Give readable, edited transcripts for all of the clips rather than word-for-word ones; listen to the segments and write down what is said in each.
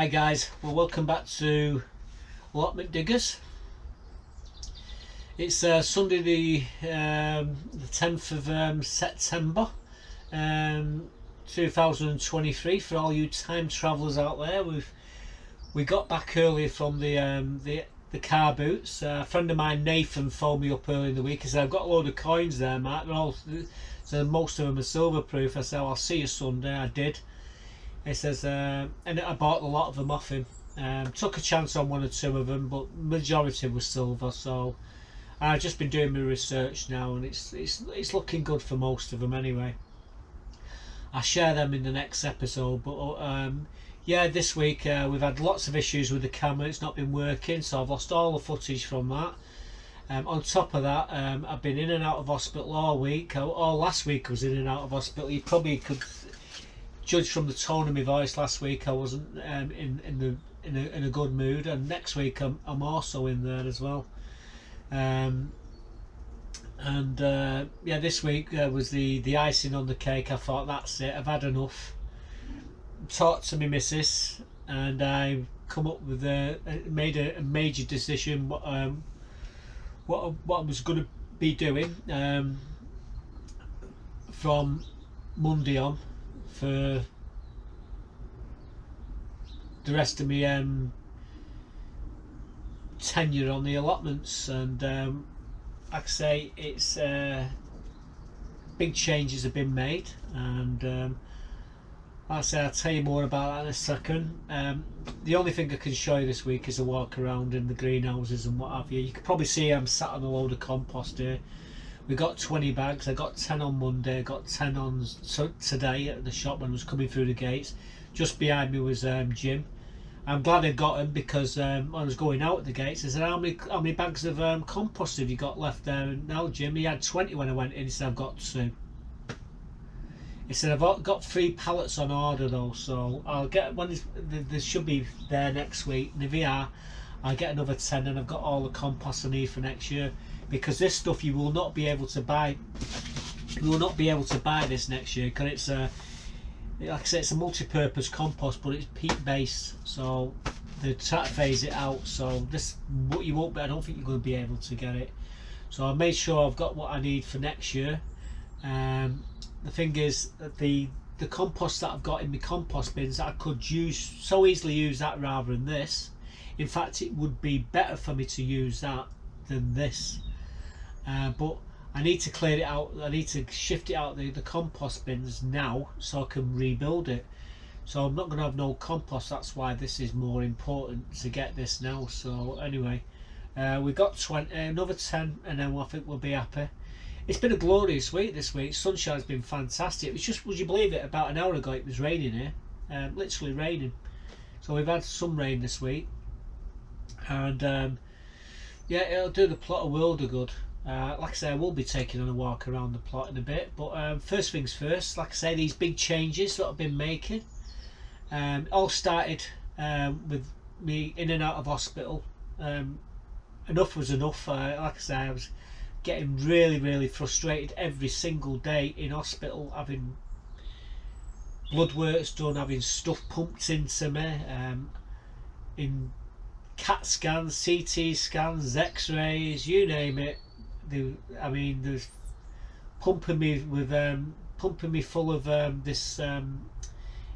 Hi guys, well welcome back to Allotment Diggers. It's Sunday the 10th of September 2023 for all you time travellers out there. We got back earlier from the car boots. A friend of mine, Nathan, phoned me up early in the week and said, I've got a load of coins there, Mark. So most of them are silver proof. I said, I'll see you Sunday. I did. He says, and I bought a lot of them off him. Took a chance on one or two of them, but majority was silver. So I've just been doing my research now, and it's looking good for most of them anyway. I'll share them in the next episode. But yeah, this week we've had lots of issues with the camera. It's not been working, so I've lost all the footage from that. On top of that, I've been in and out of hospital all week. All last week I was in and out of hospital. You probably could judge from the tone of my voice last week I wasn't in a good mood, and next week I'm also in there as well. Yeah, this week was the icing on the cake. I thought, that's it, I've had enough. Talked to my missus and I come up with made a major decision what I was going to be doing from Monday on for the rest of my tenure on the allotments. And like I say, it's big changes have been made, and like I say, I'll tell you more about that in a second. The only thing I can show you this week is a walk around in the greenhouses and what have you. You can probably see I'm sat on a load of compost here. We got 20 bags. I got 10 on Monday, I got 10 on today at the shop when I was coming through the gates. Just behind me was Jim. I'm glad I got him, because when I was going out at the gates I said, how many bags of compost have you got left there? And now Jim, he had 20 when I went in. He said, I've got 2. He said, I've got 3 pallets on order though, so I'll get one. They should be there next week, and if they are, I'll get another 10, and I've got all the compost I need for next year. Because this stuff you will not be able to buy. You will not be able to buy this next year, because it's like I said, it's a multi-purpose compost, but it's peat based, so they're trying to phase it out. So this, what you won't be, I don't think you're going to be able to get it. So I made sure I've got what I need for next year. The thing is that the compost that I've got in my compost bins, I could so easily use that rather than this. In fact, it would be better for me to use that than this. But I need to clear it out. I need to shift it out the compost bins now, so I can rebuild it. So I'm not going to have no compost. That's why this is more important to get this now. So anyway, we got 20, another 10, and then I think we'll be happy. It's been a glorious week this week. Sunshine's been fantastic. It was just, would you believe it, about an hour ago it was raining here, literally raining. So we've had some rain this week, and yeah, it'll do the plot a world of good. Like I say, I will be taking on a walk around the plot in a bit, but first things first, like I say, these big changes that I've been making all started with me in and out of hospital. Enough was enough. Like I say, I was getting really frustrated every single day in hospital, having blood works done, having stuff pumped into me, in CAT scans, CT scans, X-rays, you name it. I mean, there's pumping me full of this.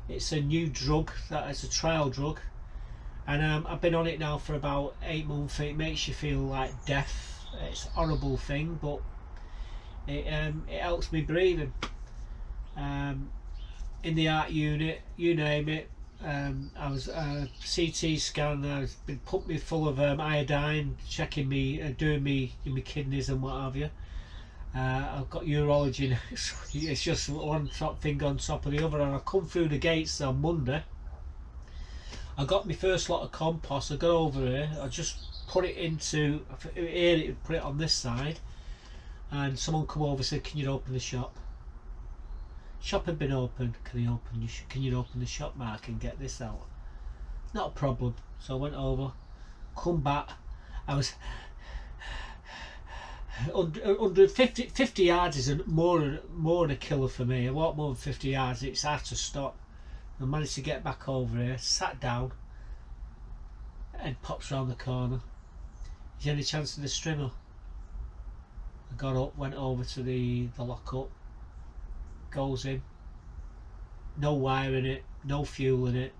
It's a new drug that is a trial drug, and I've been on it now for about 8 months. It makes you feel like death. It's a horrible thing, but it helps me breathing. In the heart unit, you name it. I was CT scan. I've been pumped me full of iodine, checking me, doing me in my kidneys and what have you. I've got urology. It's just one thing on top of the other. And I come through the gates on Monday. I got my first lot of compost. I got over here. I just put it into here. Put it on this side, and someone come over and said, "Can you open the shop?" Shop had been open. Can you open the shop, Mark, and get this out? Not a problem. So I went over, come back. I was under 50 yards is more than a killer for me. I walk more than 50 yards, it's hard to stop. I managed to get back over here, sat down, head pops round the corner. Is there any chance of the strimmer? I got up, went over to the lock-up, goes in, no wire in it, no fuel in it.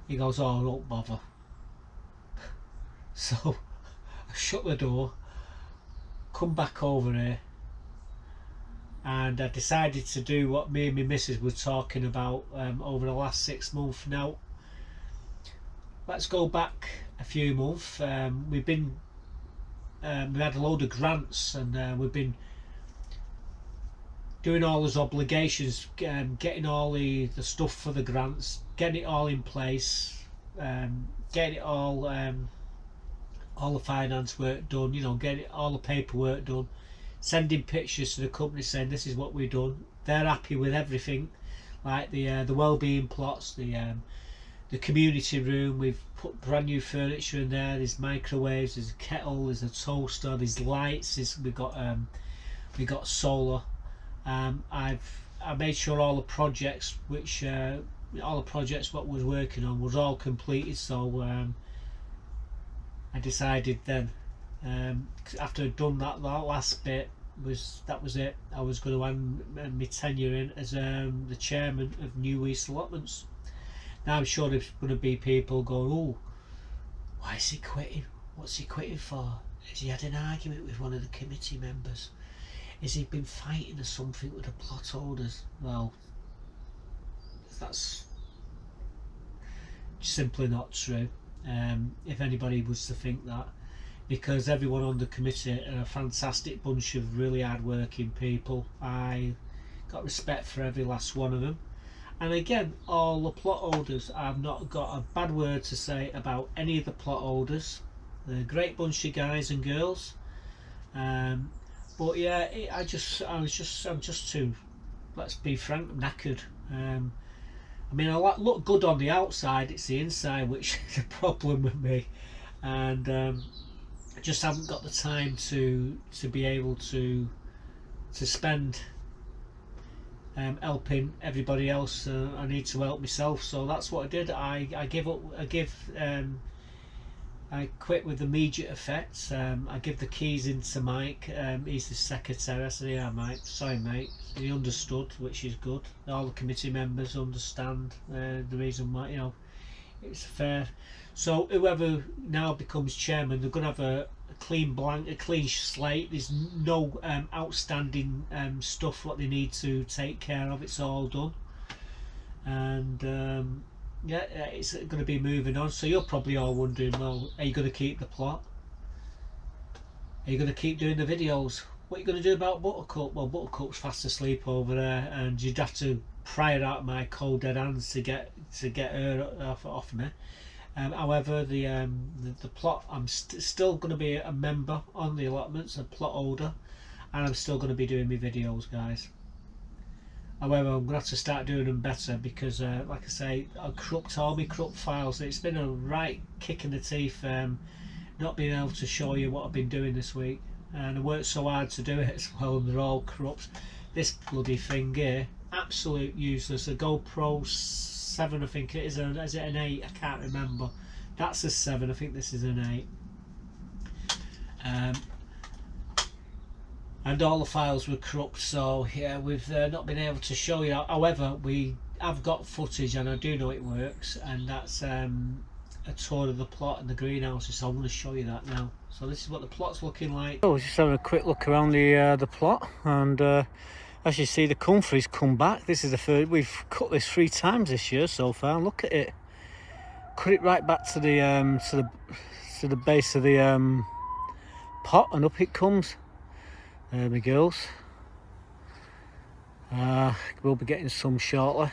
He goes, oh, don't bother. So I shut the door, come back over here, and I decided to do what me and my missus were talking about over the last 6 months. Now, let's go back a few months. We've had a load of grants, and we've been doing all those obligations, getting all the stuff for the grants, getting it all in place, getting it all the finance work done, you know, getting all the paperwork done, sending pictures to the company saying this is what we've done. They're happy with everything, like the wellbeing plots, the community room. We've put brand new furniture in there. There's microwaves, there's a kettle, there's a toaster, there's lights. We got solar. I made sure all the projects what was working on was all completed. So I decided then, after I'd done that last bit, that was it. I was going to end my tenure in as the chairman of New East Allotments. Now I'm sure there's going to be people going, oh, why is he quitting? What's he quitting for? Has he had an argument with one of the committee members? Has he been fighting or something with the plot holders? Well, that's simply not true. If anybody was to think that, because everyone on the committee are a fantastic bunch of really hard working people. I got respect for every last one of them, and again, all the plot holders, I've not got a bad word to say about any of the plot holders. They're a great bunch of guys and girls. But yeah, I'm just too, let's be frank, knackered. I mean, I look good on the outside, it's the inside which is a problem with me, and I just haven't got the time to be able to spend helping everybody else. I need to help myself, so that's what I did. I quit with immediate effect. I give the keys in to Mike. He's the secretary. I said, yeah, Mike, sorry mate. He understood, which is good. All the committee members understand the reason why, you know, it's fair. So whoever now becomes chairman, they're going to have a clean blank, a clean slate. There's no outstanding stuff what they need to take care of. It's all done. And yeah, it's going to be moving on. So you're probably all wondering, well, are you going to keep the plot? Are you going to keep doing the videos? What are you going to do about Buttercup? Well, Buttercup's fast asleep over there, and you'd have to pry her out of my cold dead hands to get her off me. However, the plot, I'm still going to be a member on the allotments, a plot holder, and I'm still going to be doing my videos, guys. However, I'm going to have to start doing them better because, like I say, I corrupt all my corrupt files. It's been a right kick in the teeth not being able to show you what I've been doing this week. And I worked so hard to do it as well, and they're all corrupt. This bloody thing here, absolute useless. A GoPro 7, I think it is. Is it an 8? I can't remember. That's a 7. I think this is an 8. And all the files were corrupt, so yeah, we've not been able to show you. However, we have got footage, and I do know it works, and that's a tour of the plot and the greenhouses. So I'm going to show you that now. So this is what the plot's looking like. So just having a quick look around the plot, and as you see, the comfrey's come back. This is the third. We've cut this 3 times this year so far. Look at it. Cut it right back to the base of the pot, and up it comes. There my girls. We'll be getting some shortly.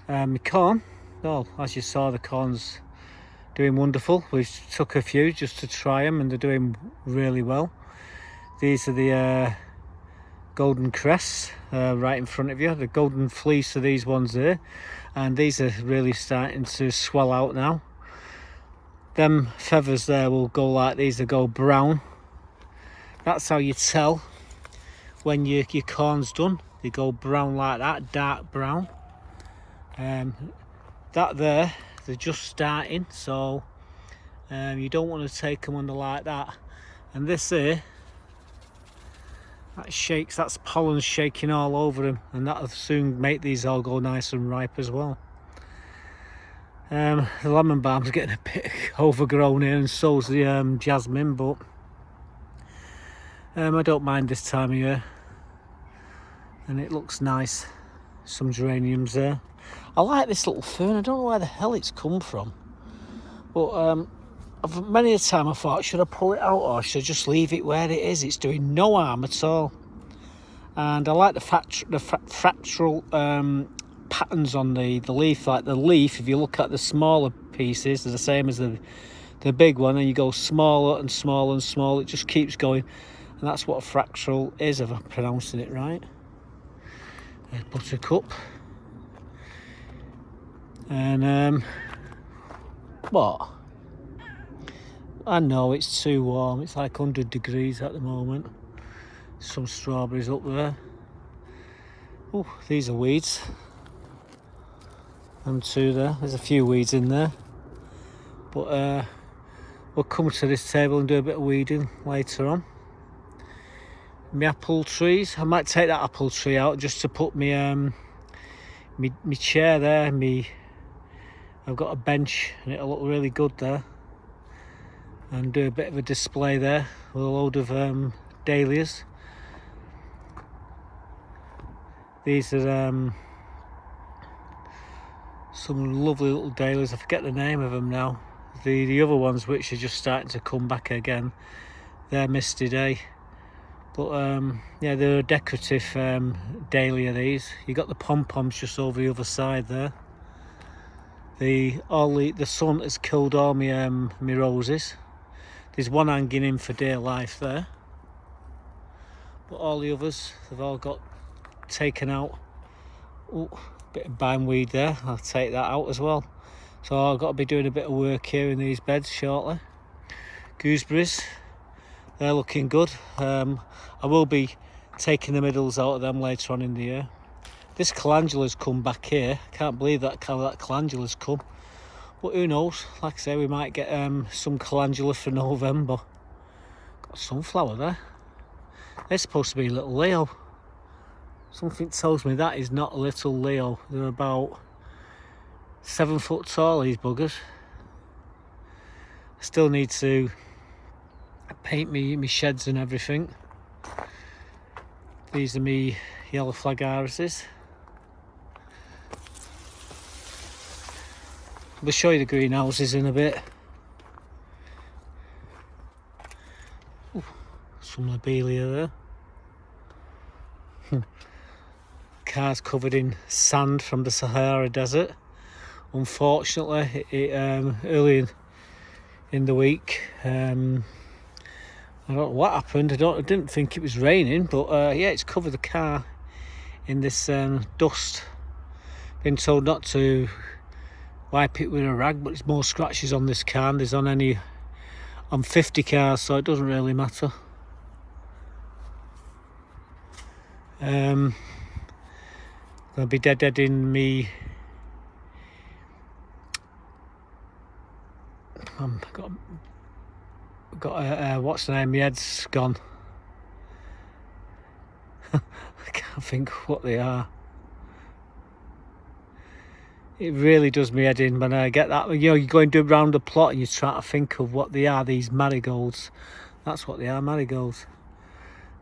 My corn, well, as you saw, the corn's doing wonderful. We took a few just to try them, and they're doing really well. These are the golden crests right in front of you. The golden fleece are these ones there, and these are really starting to swell out now. Them feathers there will go like these, they go brown. That's how you tell when your corn's done. They go brown like that, dark brown. That there, they're just starting, so you don't want to take them under like that. And this here, that shakes, that's pollen shaking all over them, and that'll soon make these all go nice and ripe as well. The lemon balm's getting a bit overgrown here, and so's the jasmine, but I don't mind this time of year, and it looks nice. Some geraniums there. I like this little fern. I don't know where the hell it's come from, but many a time I thought, should I pull it out or should I just leave it where it is? It's doing no harm at all. And I like the fractal patterns on the leaf. Like the leaf, if you look at the smaller pieces, they're the same as the big one, and you go smaller and smaller and smaller. It just keeps going, and that's what a fractal is, if I'm pronouncing it right. There's Buttercup. And what? I know it's too warm. It's like 100 degrees at the moment. Some strawberries up there. Oh, these are weeds. And two there. There's a few weeds in there. But we'll come to this table and do a bit of weeding later on. My apple trees. I might take that apple tree out just to put me chair there. I've got a bench and it'll look really good there. And do a bit of a display there with a load of dahlias. These are some lovely little dahlias. I forget the name of them now. The other ones which are just starting to come back again, they're Misty Day. But yeah, they're a decorative dahlia, these. You got the pom-poms just over the other side there. The sun has killed all my roses. There's one hanging in for dear life there, but all the others, they've all got taken out. Oh, bit of bindweed there, I'll take that out as well. So I've got to be doing a bit of work here in these beds shortly. Gooseberries, they're looking good. I will be taking the middles out of them later on in the year. This calendula's come back here. I can't believe that calendula's come. But who knows? Like I say, we might get some calendula for November. Got a sunflower there. They're supposed to be a little Leo. Something tells me that is not a little Leo. They're about 7 foot tall, these buggers. I still need to paint me sheds and everything. These are me yellow flag irises. We'll show you the greenhouses in a bit. Ooh, some lobelia there. Car's covered in sand from the Sahara Desert. Unfortunately, early in the week, I don't know what happened. I didn't think it was raining, but yeah, it's covered the car in this dust. Been told not to wipe it with a rag, but there's more scratches on this car than there's on 50 cars, so it doesn't really matter. Gonna be deadheading me. Got what's the name? My head's gone. I can't think what they are. It really does me head in when I get that. You know, you go and do around the plot and you try to think of what they are. These marigolds. That's what they are, marigolds.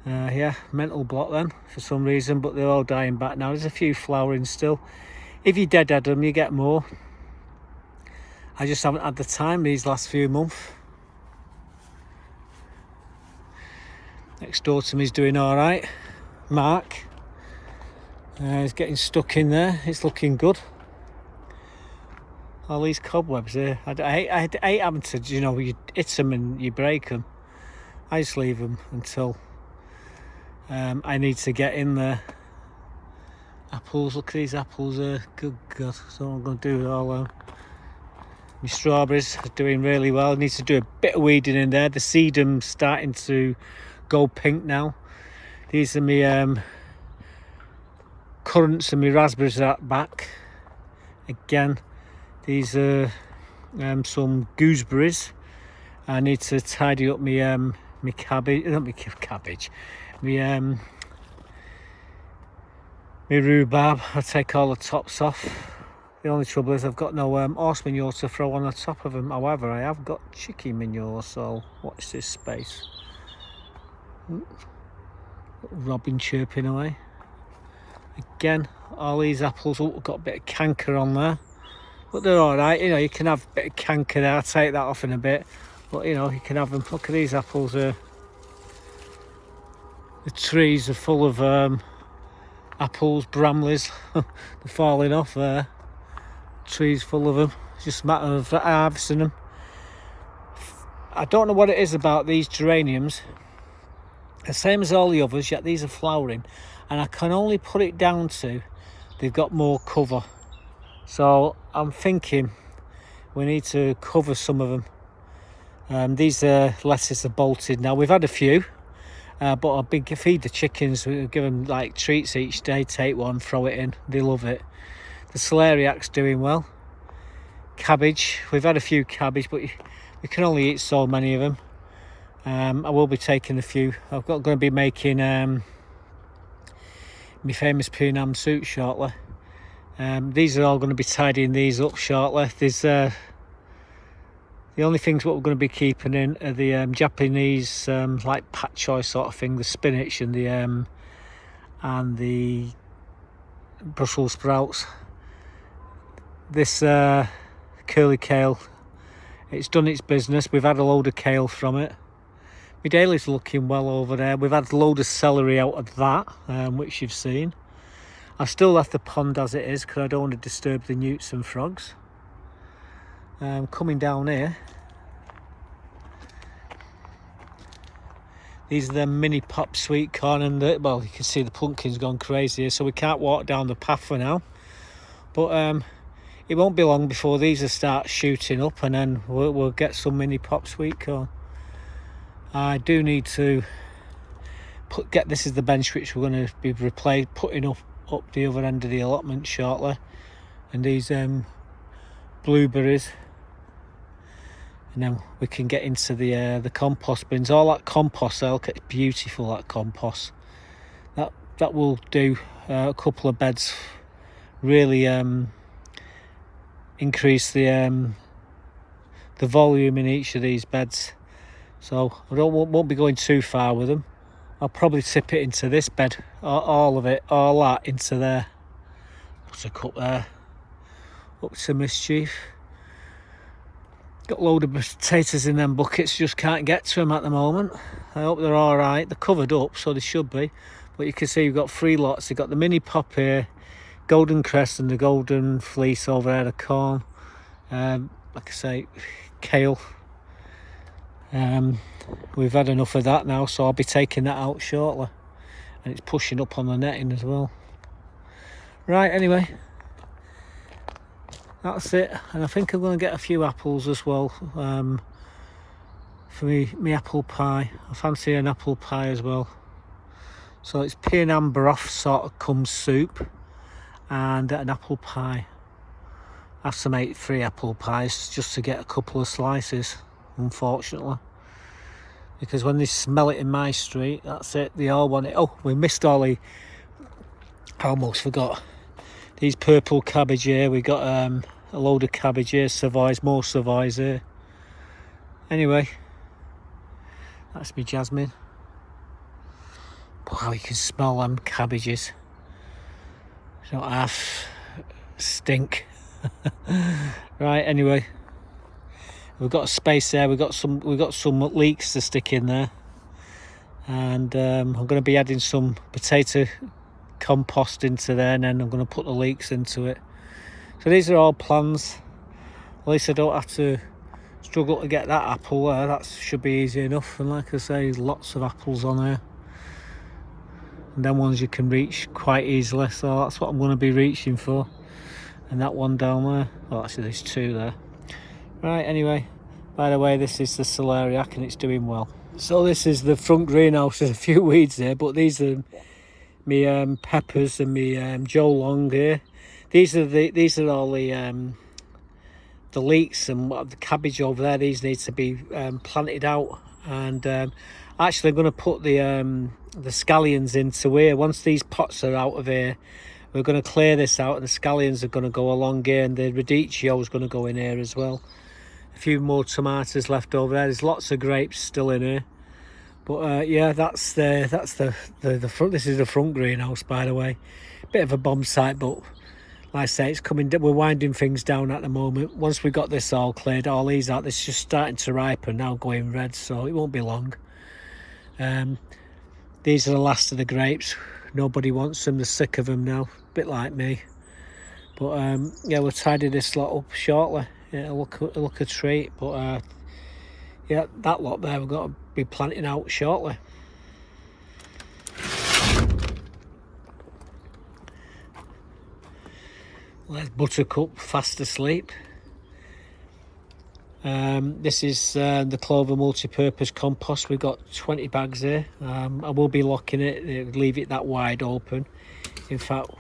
Yeah, mental block then for some reason, but they're all dying back now. There's a few flowering still. If you deadhead them, you get more. I just haven't had the time these last few months. Next door to me is doing all right. Mark. He's getting stuck in there. It's looking good. All these cobwebs here. I hate having to, you know, you hit them and you break them. I just leave them until I need to get in there. Apples, look at these apples there. Good God, that's what I'm going to do with all them. My strawberries are doing really well. I need to do a bit of weeding in there. The sedum's starting to go pink now. These are my currants and my raspberries are back. Again, These are some gooseberries. I need to tidy up my cabbage, not my cabbage, my rhubarb. I take all the tops off. The only trouble is I've got no horse manure to throw on the top of them. However, I have got chicken manure, so watch this space. Robin chirping away. Again, all these apples got a bit of canker on there, but they're all right. You know, you can have a bit of canker there. I'll take that off in a bit, but you know, you can have them. Look at these apples here. The trees are full of apples, bramleys. They're falling off there. Trees full of them. It's just a matter of harvesting them. I don't know what it is about these geraniums. The same as all the others, yet these are flowering, and I can only put it down to they've got more cover. So I'm thinking we need to cover some of them. These lettuces are bolted now. We've had a few, but I've been feed the chickens. We give them like treats each day. Take one, throw it in. They love it. The celeriac's doing well. Cabbage, we've had a few cabbage, but we can only eat so many of them. I will be taking a few. I've going to be making my famous Purnam soup shortly. These are all going to be tidying these up shortly. There's the only things what we're going to be keeping in are the Japanese like pak choi sort of thing, the spinach and the Brussels sprouts. This curly kale, it's done its business. We've had a load of kale from it. My dahlia's looking well over there. We've had a load of celery out of that, which you've seen. I've still left the pond as it is because I don't want to disturb the newts and frogs. Coming down here, these are the mini pop sweet corn, and well, you can see the pumpkin's gone crazy here, so we can't walk down the path for now. But it won't be long before these will start shooting up, and then we'll get some mini pop sweet corn. I do need to get this is the bench which we're going to be putting up the other end of the allotment shortly, and these blueberries, and then we can get into the compost bins. All that compost, look, it's beautiful, that compost. That will do a couple of beds. Really increase the volume in each of these beds. So I won't be going too far with them. I'll probably tip it into this bed, all of it, all that into there. What's a cup there? Up to mischief. Got a load of potatoes in them buckets, just can't get to them at the moment. I hope they're all right. They're covered up, so they should be. But you can see we've got 3 lots. They've got the mini pop here, golden crest and the golden fleece over there, the corn. Like I say, kale. We've had enough of that now, so I'll be taking that out shortly, and it's pushing up on the netting as well. Right, anyway, that's it, and I think I'm going to get a few apples as well for me apple pie. I fancy an apple pie as well. So it's Purnam broth sort of cum soup and an apple pie. I have to make 3 apple pies just to get a couple of slices, unfortunately, because when they smell it in my street, that's it, they all want it. Oh, we missed all the, I almost forgot, these purple cabbage here. We got a load of cabbage here, Savoys, more Savoys here. Anyway, that's me jasmine. Wow, you can smell them cabbages. They don't half stink. Right, anyway, we've got a space there. We've got some leeks to stick in there, and I'm going to be adding some potato compost into there, and then I'm going to put the leeks into it. So these are all plans. At least I don't have to struggle to get that apple there. That should be easy enough. And like I say, lots of apples on there, and then ones you can reach quite easily. So that's what I'm going to be reaching for. And that one down there. Oh, actually there's 2 there. Right, anyway, by the way, this is the celeriac and it's doing well. So this is the front greenhouse. There's a few weeds there, but these are me peppers and me Joe Long here. These are all the the leeks and the cabbage over there, these need to be planted out. And actually I'm going to put the scallions into here. Once these pots are out of here, we're going to clear this out, and the scallions are going to go along here, and the radicchio is going to go in here as well. A few more tomatoes left over there. There's lots of grapes still in here. But yeah, that's the front. This is the front greenhouse, by the way. Bit of a bomb site, but like I say, it's coming. We're winding things down at the moment. Once we got this all cleared, all these out, it's just starting to ripen now, going red, so it won't be long. These are the last of the grapes. Nobody wants them. They're sick of them now. A bit like me. But yeah, we'll tidy this lot up shortly. It'll look a treat. But yeah, that lot there we've got to be planting out shortly. There's Buttercup, fast asleep. This is the Clover multi-purpose compost. We've got 20 bags here. I will be locking it, leave it that wide open. In fact,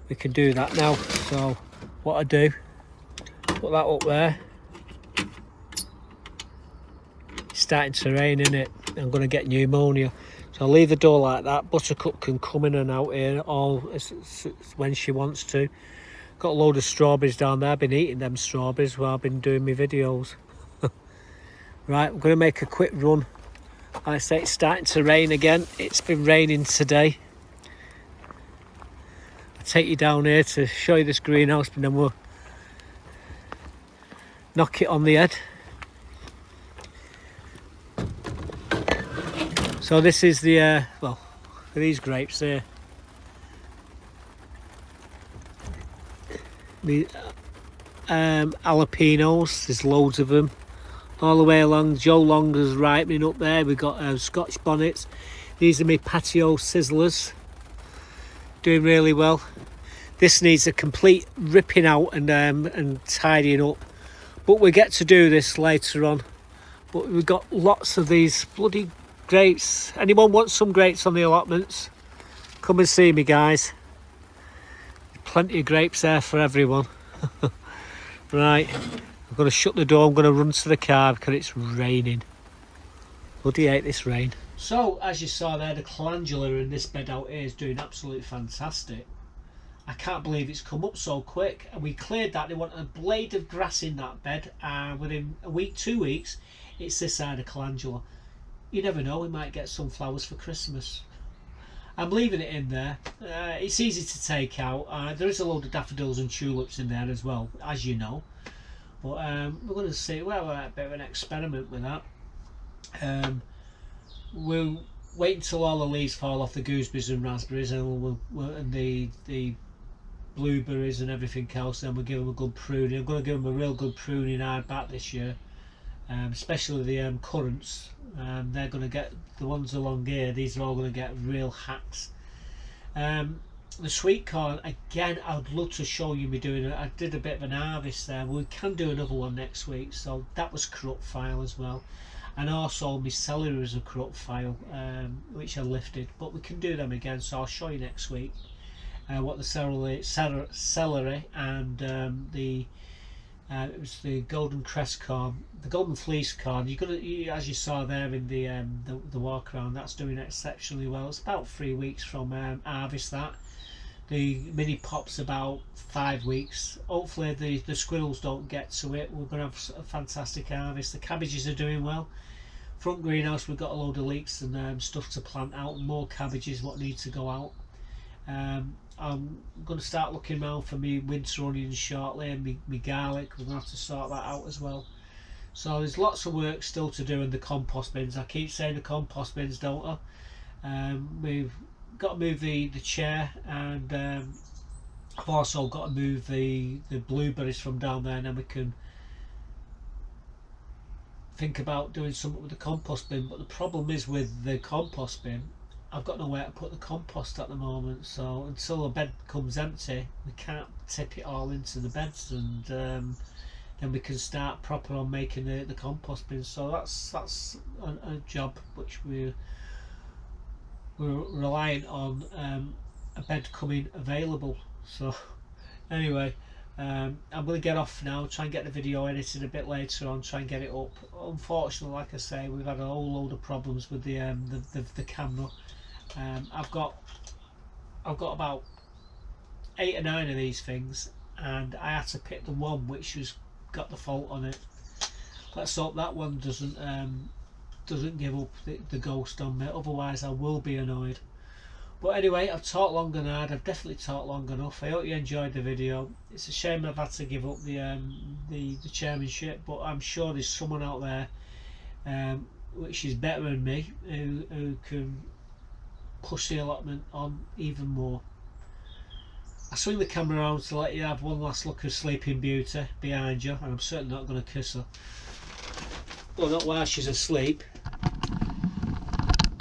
we can do that now. So what I do, put that up there. It's starting to rain, isn't it? I'm going to get pneumonia. So I'll leave the door like that. Buttercup can come in and out here all when she wants to. Got a load of strawberries down there. I've been eating them strawberries while I've been doing my videos. Right, I'm going to make a quick run. Like I say, it's starting to rain again. It's been raining today. I'll take you down here to show you this greenhouse, and then we'll knock it on the head. So this is the, well, these grapes here. The jalapenos, there's loads of them all the way along. Joe Longa's ripening up there. We've got Scotch bonnets. These are my patio sizzlers, doing really well. This needs a complete ripping out and tidying up, but we get to do this later on. But we've got lots of these bloody grapes. Anyone want some grapes on the allotments? Come and see me, guys. Plenty of grapes there for everyone. Right, I'm going to shut the door. I'm going to run to the car because it's raining. Bloody hate this rain. So, as you saw there, the calendula in this bed out here is doing absolutely fantastic. I can't believe it's come up so quick. And we cleared that. They wanted a blade of grass in that bed. Within a week, 2 weeks, it's this side of calendula. You never know, we might get some flowers for Christmas. I'm leaving it in there. It's easy to take out. There is a load of daffodils and tulips in there as well, as you know. But we're going to see. Well, we're a bit of an experiment with that. We'll wait until all the leaves fall off the gooseberries and raspberries, and the blueberries and everything else. Then we'll give them a good pruning. I'm going to give them a real good pruning hard back this year. Especially the currants. They're going to get, the ones along here, these are all going to get real hacks. The sweet corn, again, I would love to show you me doing it. I did a bit of an harvest there. We can do another one next week, so that was corrupt file as well. And also my celery is a corrupt file, which I lifted, but we can do them again, so I'll show you next week what the celery and it was the golden crest corn, the golden fleece corn. As you saw there in the walk around, that's doing exceptionally well. It's about 3 weeks from harvest. That the mini pop's about 5 weeks. Hopefully the squirrels don't get to it. We're going to have a fantastic harvest. The cabbages are doing well. Front greenhouse, we've got a load of leeks and stuff to plant out. More cabbages what need to go out. I'm going to start looking around for me winter onions shortly, and me garlic. We're going to have to sort that out as well. So there's lots of work still to do in the compost bins. I keep saying the compost bins, don't I? We've got to move the chair, and I've also got to move the blueberries from down there, and then we can think about doing something with the compost bin. But the problem is with the compost bin, I've got nowhere to put the compost at the moment, so until the bed comes empty, we can't tip it all into the beds, and then we can start proper on making the compost bin. So that's a job which we're reliant on a bed coming available. So anyway, I'm going to get off now, try and get the video edited a bit later on, try and get it up. Unfortunately, like I say, we've had a whole load of problems with the camera. I've got about 8 or 9 of these things, and I had to pick the one which has got the fault on it. Let's hope that one doesn't give up the ghost on me, otherwise I will be annoyed. But anyway, I've talked long and hard. I've definitely talked long enough. I hope you enjoyed the video. It's a shame I've had to give up the chairmanship, but I'm sure there's someone out there which is better than me, who can push the allotment on even more. I swing the camera around to let you have one last look of Sleeping Beauty behind you, and I'm certainly not going to kiss her. Well, not while she's asleep.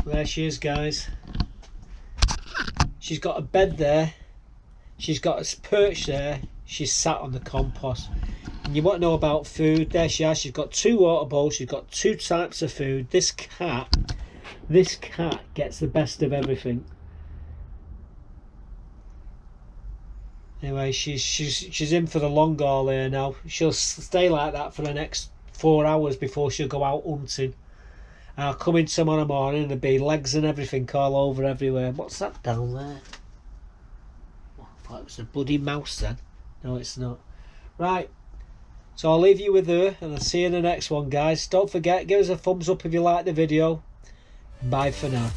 There she is, guys. She's got a bed there, she's got a perch there, she's sat on the compost. And you want to know about food, there she has, she's got 2 water bowls, she's got 2 types of food. This cat gets the best of everything. Anyway, she's in for the long haul here now. She'll stay like that for the next 4 hours before she'll go out hunting. And I'll come in tomorrow morning and there'll be legs and everything all over everywhere. What's that down there? Oh, I thought it was a bloody mouse then. No, it's not. Right, so I'll leave you with her, and I'll see you in the next one, guys. Don't forget, give us a thumbs up if you like the video. Bye for now.